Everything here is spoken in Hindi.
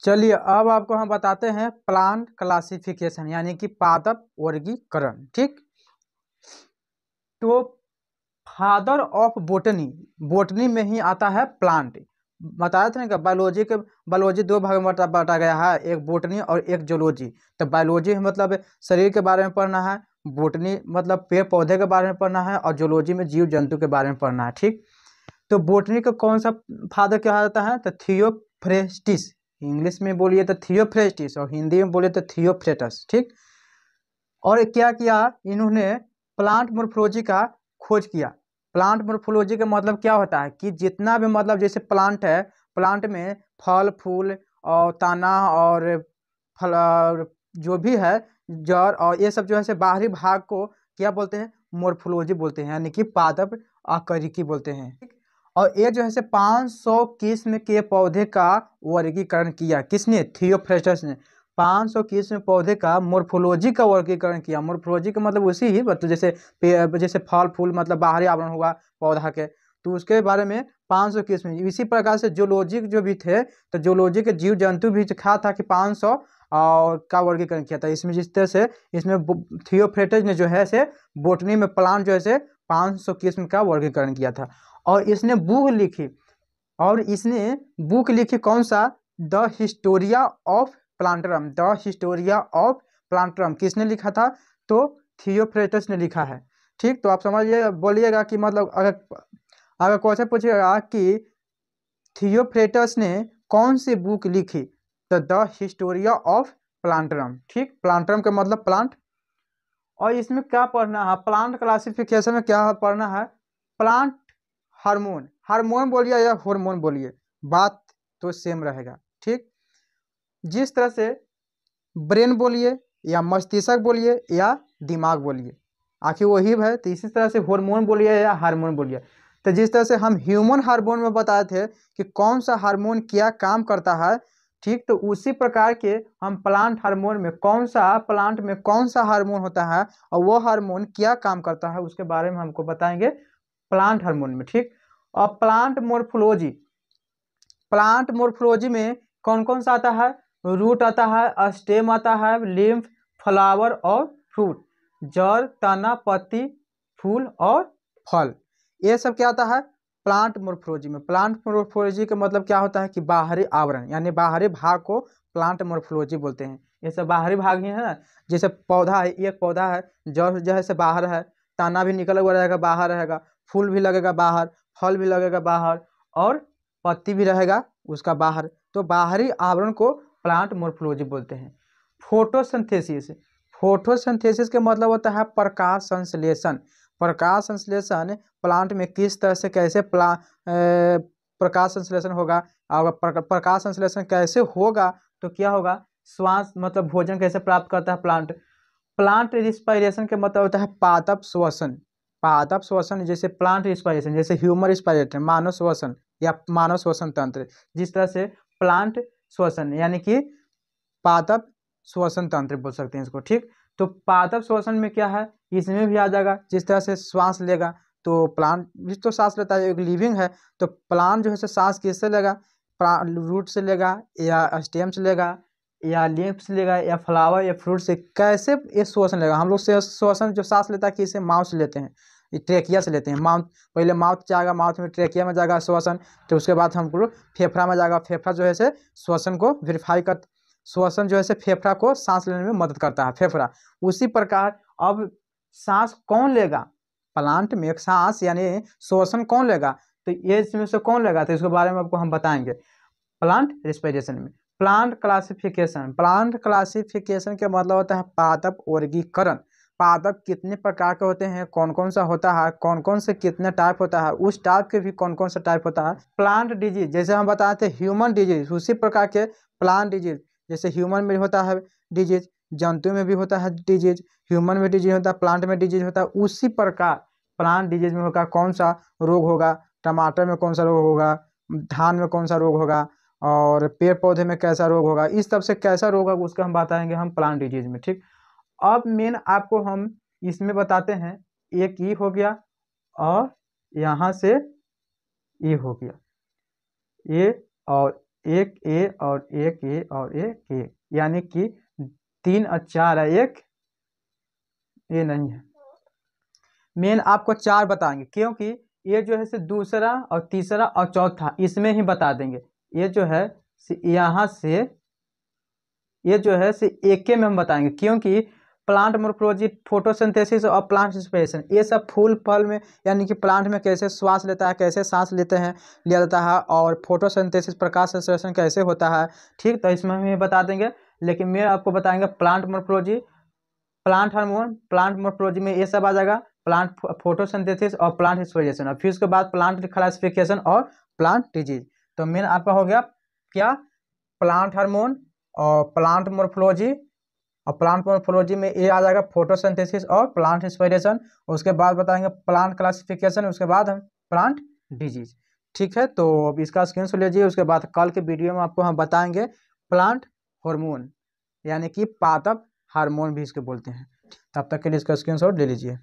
चलिए अब आपको हम बताते हैं प्लांट क्लासिफिकेशन यानी कि पादप वर्गीकरण। ठीक, तो फादर ऑफ बोटनी, बोटनी में ही आता है प्लांट। बताया था ना कि बायोलॉजी दो भाग में बांटा गया है, एक बोटनी और एक जूलॉजी। तो बायोलॉजी मतलब शरीर के बारे में पढ़ना है, बोटनी मतलब पेड़ पौधे के बारे में पढ़ना है, और जूलॉजी में जीव जंतु के बारे में पढ़ना है। ठीक, तो बोटनी का कौन सा फादर कहा जाता है? तो थियोफ्रेस्टिस, इंग्लिश में बोलिए तो थियोफ्रेस्टिस और हिंदी में बोलिए तो थियोफ्रेटस। ठीक, और क्या किया इन्होंने? प्लांट मोर्फोलॉजी का खोज किया। प्लांट मोर्फोलॉजी का मतलब क्या होता है कि जितना भी मतलब जैसे प्लांट है, प्लांट में फल फूल और तना और फल और जो भी है जड़ और ये सब जो है से बाहरी भाग को क्या बोलते हैं? मोर्फोलॉजी बोलते हैं, यानी कि पादप आकृति बोलते हैं। और ये जो है से 500 किस्म के पौधे का वर्गीकरण किया। किसने? थियोफ्रेस्टस ने 500 किस्म पौधे का मोर्फोलॉजी का वर्गीकरण किया। मोर्फोलॉजी का मतलब उसी ही मतलब जैसे फल फूल मतलब बाहरी आवरण हुआ पौधा के, तो उसके बारे में 500 किस्म। इसी प्रकार से जूलॉजी जो भी थे, तो जूलॉजी के जीव जंतु भी कहा था कि 500 और का वर्गीकरण किया था। इसमें जिस तरह से इसमें थियोफ्रेस्टस ने जो है से बोटनी में प्लांट जो है से 500 किस्म का वर्गीकरण किया था। और इसने बुक लिखी, और इसने बुक लिखी कौन सा? The Historia of प्लांटरम। The Historia of प्लांटरम किसने लिखा था? तो थियोफ्रेस्टस ने लिखा है। ठीक, तो आप समझिए बोलिएगा कि मतलब अगर क्वेश्चन पूछेगा कि थियोफ्रेस्टस ने कौन सी बुक लिखी, तो द हिस्टोरिया ऑफ प्लांटरम। ठीक, प्लांटरम का मतलब प्लांट। और इसमें क्या पढ़ना है? प्लांट क्लासिफिकेशन में क्या पढ़ना है? प्लांट हार्मोन, हार्मोन बोलिए या हार्मोन बोलिए, बात तो सेम रहेगा। ठीक, जिस तरह से ब्रेन बोलिए या मस्तिष्क बोलिए या दिमाग बोलिए, आखिर वही है, तो इसी तरह से हार्मोन बोलिए या हार्मोन बोलिए। तो जिस तरह से हम ह्यूमन हार्मोन में बताए थे कि कौन सा हार्मोन क्या काम करता है, ठीक, तो उसी प्रकार के हम प्लांट हार्मोन में प्लांट में कौन सा हार्मोन होता है और वो हार्मोन क्या काम करता है उसके बारे में हमको बताएंगे प्लांट हार्मोन में। ठीक, और प्लांट मोर्फोलॉजी में कौन कौन सा आता है? रूट आता है, स्टेम आता है, लिम्फ, फ्लावर और फ्रूट, जड़, तना, पत्ती, फूल और फल, ये सब क्या आता है? प्लांट मोर्फोलॉजी में। प्लांट मोर्फोलॉजी का मतलब क्या होता है कि बाहरी आवरण यानी बाहरी भाग को प्लांट मोर्फोलॉजी बोलते हैं। ये सब बाहरी भाग ही है ना, जैसे पौधा है, एक पौधा है, जड़ जो है से बाहर है, तना भी निकला हुआ रहेगा बाहर रहेगा, फूल भी लगेगा बाहर, फल भी लगेगा बाहर, और पत्ती भी रहेगा उसका बाहर। तो बाहरी आवरण को प्लांट मोर्फोलॉजी बोलते हैं। फोटोसिंथेसिस, फोटोसिंथेसिस का मतलब होता है प्रकाश संश्लेषण। प्रकाश संश्लेषण प्लांट में किस तरह से कैसे प्रकाश संश्लेषण होगा, अगर प्रकाश संश्लेषण कैसे होगा तो क्या होगा? श्वास मतलब भोजन कैसे प्राप्त करता है प्लांट? प्लांट रिस्पायरेशन का मतलब होता है पादप श्वसन। पादप श्वसन जैसे प्लांट रिस्पायरेशन, जैसे ह्यूमन रिस्पायरेशन मानव श्वसन या मानव श्वसन तंत्र, जिस तरह से प्लांट श्वसन यानी कि पादप श्वसन तंत्र बोल सकते हैं इसको। ठीक, तो पादप श्वसन में क्या है? इसमें भी आ जाएगा, जिस तरह से श्वास लेगा तो प्लांट भी तो सांस लेता है, एक लिविंग है, तो प्लांट जो है सांस किससे लेगा? रूट से लेगा या स्टेम से लेगा या लीफ से लेगा या फ्लावर या फ्रूट से, कैसे ये श्वसन लेगा? हम लोग से श्वसन जो सांस लेता है किसे? माउथ से लेते हैं, ट्रेकिया से लेते हैं। माउथ पहले माउथ जाएगा, माउथ में ट्रेकिया में जाएगा श्वसन, तो उसके बाद हमको फेफड़ा में जाएगा, फेफड़ा जो है से श्वसन को वेरीफाई कर, श्वसन जो है से फेफड़ा को सांस लेने में मदद करता है फेफड़ा। उसी प्रकार अब सांस कौन लेगा? प्लांट में एक सांस यानी श्वसन कौन लेगा? तो ये इसमें से कौन लेगा? तो इसके बारे में आपको हम बताएंगे प्लांट रिस्पिरेशन में। प्लांट क्लासिफिकेशन, प्लांट क्लासिफिकेशन का मतलब होता है पादप वर्गीकरण। पादप कितने प्रकार के होते हैं, कौन कौन सा होता है, कौन कौन से कितने टाइप होता है, उस टाइप के भी कौन कौन सा टाइप होता है। प्लांट डिजीज जैसे हम बताए थे ह्यूमन डिजीज, उसी प्रकार के प्लांट डिजीज, जैसे ह्यूमन में होता है डिजीज, जंतु में भी होता है डिजीज, ह्यूमन में डिजीज होता है, प्लांट में डिजीज होता है, उसी प्रकार प्लांट डिजीज में होगा कौन सा रोग होगा, टमाटर में कौन सा रोग होगा, धान में कौन सा रोग होगा, और पेड़ पौधे में कैसा रोग होगा, इस सब से कैसा रोग होगा उसका हम बताएंगे हम प्लांट डिजीज में। ठीक, अब मेन आपको हम इसमें बताते हैं, एक ये हो गया और यहाँ से ये हो गया, ये और एक ए और एक ए और एक, यानी कि 3 और 4 है, एक ये नहीं है। मेन आपको 4 बताएंगे, क्योंकि ये जो है दूसरा और तीसरा और चौथा इसमें ही बता देंगे। ये जो है यहाँ से ये जो है एक में हम बताएंगे, क्योंकि प्लांट मोर्फोलॉजी, फोटोसिंथेसिस और प्लांट रेस्पिरेशन ये सब फूल फल में, यानी कि प्लांट में कैसे श्वास लेता है, कैसे सांस लेते हैं लिया जाता है, और फोटोसिंथेसिस प्रकाश संश्लेषण कैसे होता है, ठीक। तो इसमें हम ये बता देंगे, लेकिन मैं आपको बताएंगे plant morphology, plant hormone, plant morphology में ये सब आ जाएगा, प्लांट फोटोसिंथेसिस और प्लांट रेस्पिरेशन, और फिर उसके बाद प्लांट क्लासिफिकेशन और प्लांट डिजीज। तो मेन आपका हो गया क्या, प्लांट हार्मोन और प्लांट मोर्फोलॉजी, और प्लांट मोर्फोलॉजी में ये आ जाएगा फोटोसिंथेसिस और प्लांट रेस्पिरेशन। उसके बाद बताएंगे प्लांट क्लासिफिकेशन, उसके बाद हम प्लांट डिजीज, ठीक है। तो अब इसका स्क्रीनशॉट लीजिए, उसके बाद कल के वीडियो में आपको हम बताएंगे प्लांट हार्मोन, यानी कि पादप हार्मोन भी इसके बोलते हैं। तब तक के लिए इसका स्क्रीनशॉट ले लीजिए।